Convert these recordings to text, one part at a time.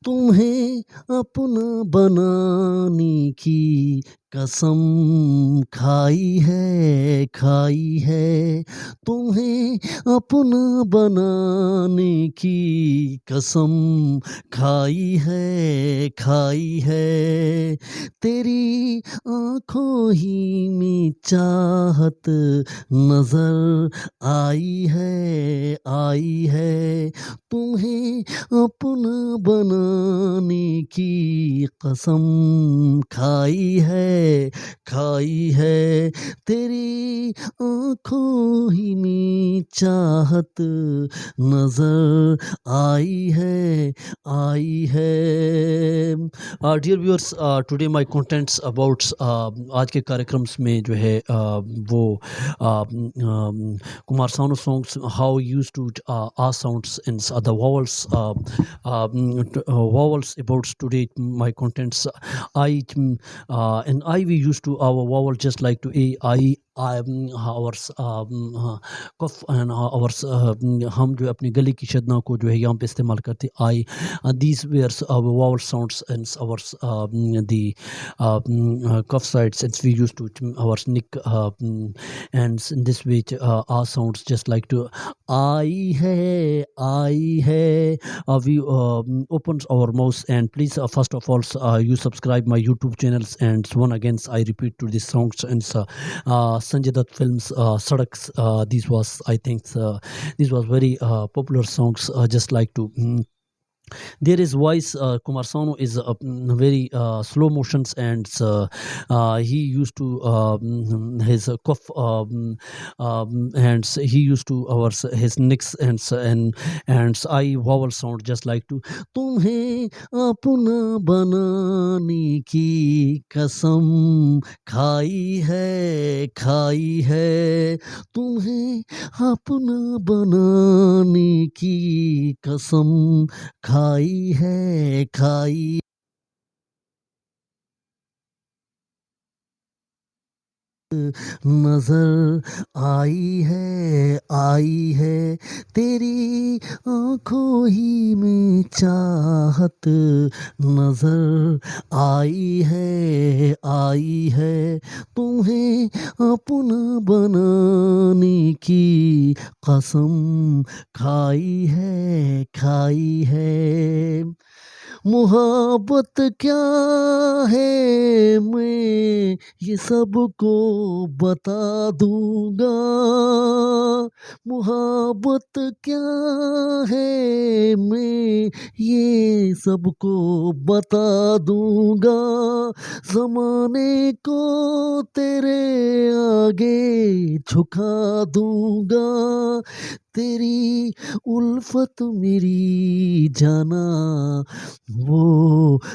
तुम्हें अपना बनाने की कसम खाई है। तुम्हें अपना बनाने की कसम खाई है। तेरी आँखों ही में चाहत नज़र आई है। तुम्हें अपना बनाने की कसम खाई है। तेरी आँखों ही में चाहत नज़र आई है। Dear viewers, today my contents about आज के कार्यक्रम में जो है वो Kumar Sanu songs how use to are sounds in the vowels about today my contents I and I we used to our vowel just like to a I our cough and our हम जो है अपनी गले की शदना को जो है यहाँ पे इस्तेमाल करते आई these were our vowel sounds and our the cuff sides and we used to our nick and in this way our sounds just like to आई है we opens our mouse and please first of all you subscribe my YouTube channels and one again I repeat to these songs and Sanjay Dutt films Sadaks this was I think this was very popular songs just like to there is voice Kumar Sanu is very slow motions and he used to his cough and he used to our his nicks and I vowel sound just like to तुम्हें अपना बनाने की कसम खाई है तुम्हें अपना बनाने की कसम खाई नज़र आई है तेरी आँखों ही में चाहत नज़र आई है तुम्हें अपना बनाने की कसम खाई है मुहब्बत क्या है मैं ये सबको बता दूंगा मुहब्बत क्या है मैं ये सबको बता दूंगा ज़माने को तेरे आगे झुका दूंगा तेरी उल्फत मेरी जाना वो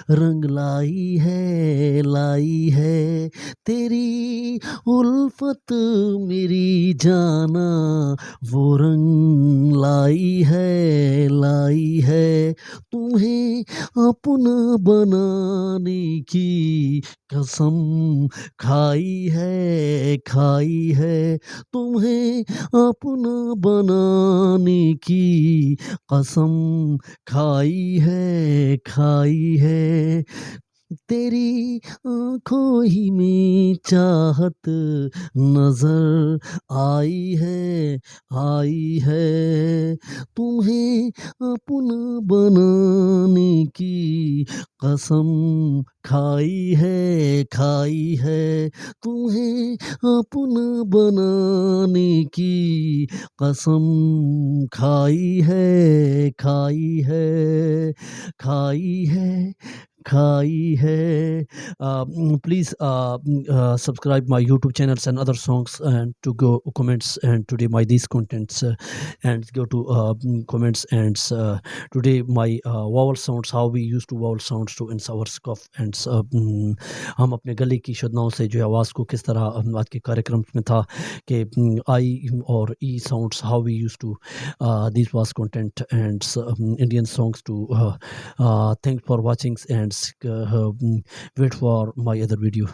रंग लाई है तेरी उल्फत मेरी जाना वो रंग लाई है तुम्हें अपना बनाने की कसम खाई है तुम्हें अपना बनाने की कसम खाई है तेरी आँखों ही में चाहत नज़र आई है तुम्हें अपना बनाने की कसम खाई है तुम्हें अपना बनाने की कसम खाई है please subscribe my YouTube channels and other songs and to go comments and today my these contents and go to comments and today my vowel sounds how we used to vowel sounds to in our scoff and हम अपने गले की शदनाओं से जो आवाज़ को किस तरह आज के कार्यक्रम में था कि आई और ई sounds how we used to this was content and Indian songs to thanks for watching and wait for my other video.